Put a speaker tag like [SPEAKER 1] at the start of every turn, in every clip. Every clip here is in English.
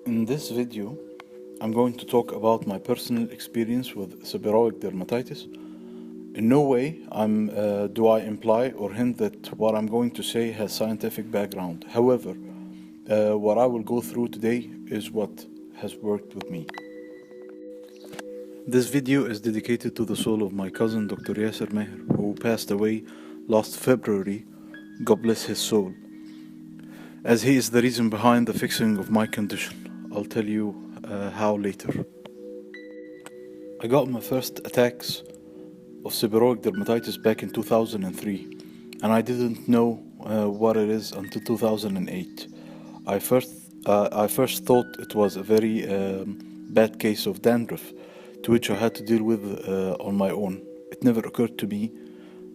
[SPEAKER 1] In this video, I'm going to talk about my personal experience with seborrheic dermatitis. In no way do I imply or hint that what I'm going to say has scientific background. However, what I will go through today is what has worked with me. This video is dedicated to the soul of my cousin Dr. Yasser Meher, who passed away last February. God bless his soul, as he is the reason behind the fixing of my condition. I'll tell you how later. I got my first attacks of seborrheic dermatitis back in 2003, and I didn't know what it is until 2008. I first thought it was a very bad case of dandruff, to which I had to deal with on my own. It never occurred to me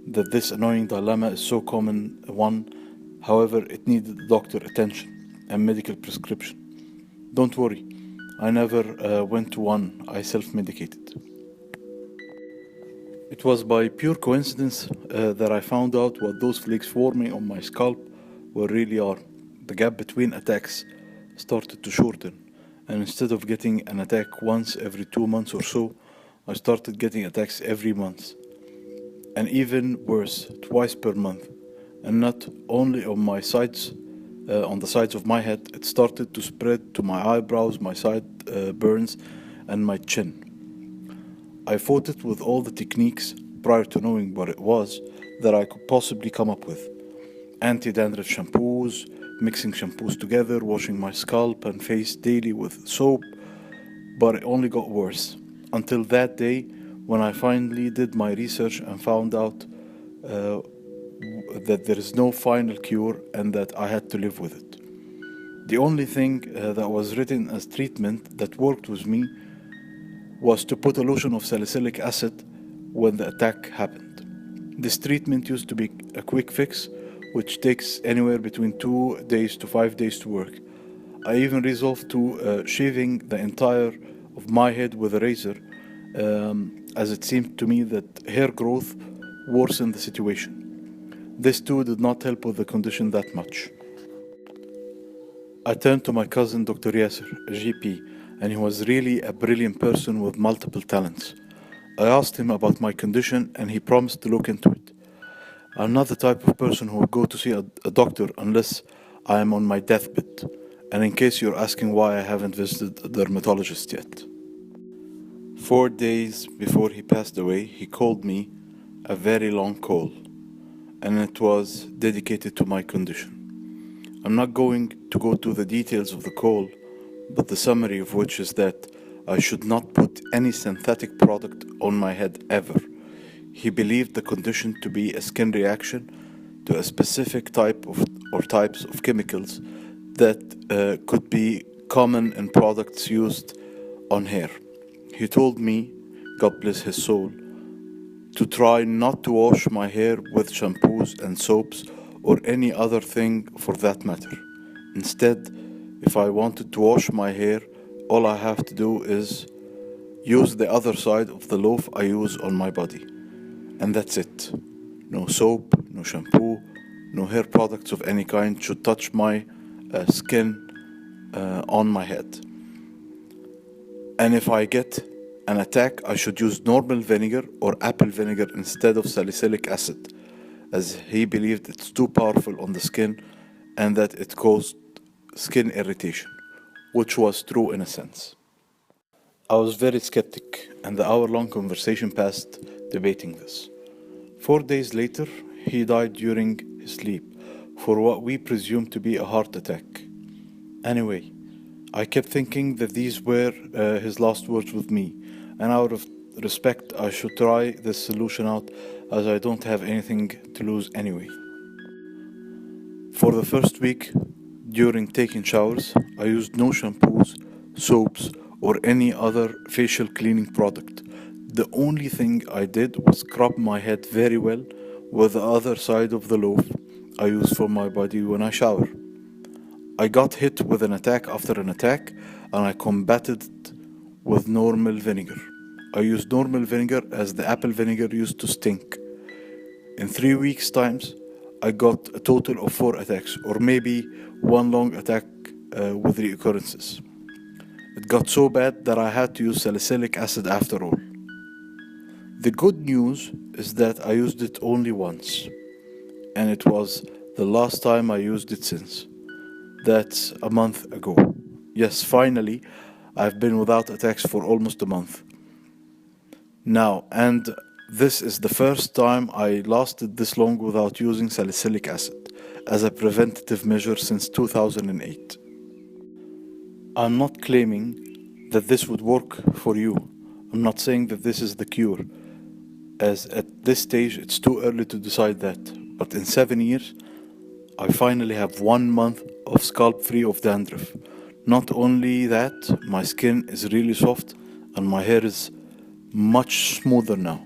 [SPEAKER 1] that this annoying dilemma is so common one. However, it needed doctor attention and medical prescription. Don't worry, I never went to one. I self-medicated. It was by pure coincidence that I found out what those flakes forming on my scalp really are. The gap between attacks started to shorten, and instead of getting an attack once every 2 months or so, I started getting attacks every month, and even worse, twice per month. And not only on my sides, on the sides of my head, it started to spread to my eyebrows, my sideburns, and my chin. I fought it with all the techniques prior to knowing what it was that I could possibly come up with. Anti-dandruff shampoos, mixing shampoos together, washing my scalp and face daily with soap, but it only got worse. Until that day when I finally did my research and found out that there is no final cure and that I had to live with it. The only thing that was written as treatment that worked with me was to put a lotion of salicylic acid when the attack happened. This treatment used to be a quick fix, which takes anywhere between 2 days to 5 days to work. I even resolved to shaving the entire of my head with a razor, as it seemed to me that hair growth worsened the situation. This too did not help with the condition that much. I turned to my cousin Dr. Yasser, a GP, and he was really a brilliant person with multiple talents. I asked him about my condition and he promised to look into it. I'm not the type of person who will go to see a doctor unless I am on my deathbed, and in case you're asking why I haven't visited a dermatologist yet. 4 days before he passed away, he called me a very long call, and it was dedicated to my condition. I'm not going to go to the details of the call, but the summary of which is that I should not put any synthetic product on my head ever. He believed the condition to be a skin reaction to a specific type of or types of chemicals that could be common in products used on hair. He told me, God bless his soul, to try not to wash my hair with shampoos and soaps or any other thing for that matter. Instead, if I wanted to wash my hair, all I have to do is use the other side of the loaf I use on my body. And that's it. No soap, no shampoo, no hair products of any kind should touch my skin on my head. And if I get an attack, I should use normal vinegar or apple vinegar instead of salicylic acid, as he believed it's too powerful on the skin and that it caused skin irritation, which was true in a sense. I was very skeptic, and the hour-long conversation passed debating this. 4 days later, he died during his sleep for what we presume to be a heart attack. Anyway, I kept thinking that these were his last words with me, and out of respect I should try this solution out, as I don't have anything to lose anyway. For the first week, during taking showers, I used no shampoos, soaps, or any other facial cleaning product. The only thing I did was scrub my head very well with the other side of the loaf I use for my body when I shower. I got hit with an attack after an attack, and I combated it with normal vinegar. I used normal vinegar as the apple vinegar used to stink. In 3 weeks' times, I got a total of 4 attacks, or maybe one long attack with reoccurrences. It got so bad that I had to use salicylic acid after all. The good news is that I used it only once, and it was the last time I used it since. That's a month ago. Yes, finally, I've been without attacks for almost a month. Now, and this is the first time I lasted this long without using salicylic acid as a preventative measure since 2008. I'm not claiming that this would work for you. I'm not saying that this is the cure, as at this stage it's too early to decide that. But in 7 years, I finally have 1 month of scalp free of dandruff. Not only that, my skin is really soft and my hair is much smoother now.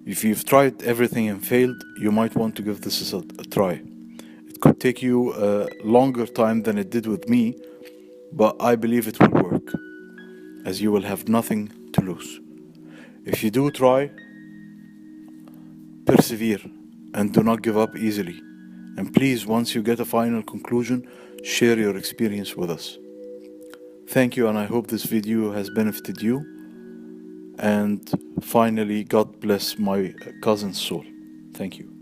[SPEAKER 1] If you've tried everything and failed, you might want to give this a try. It could take you a longer time than it did with me, but I believe it will work, as you will have nothing to lose. If you do try, persevere and do not give up easily. And please, once you get a final conclusion, share your experience with us. Thank you, and I hope this video has benefited you. And finally, God bless my cousin's soul. Thank you.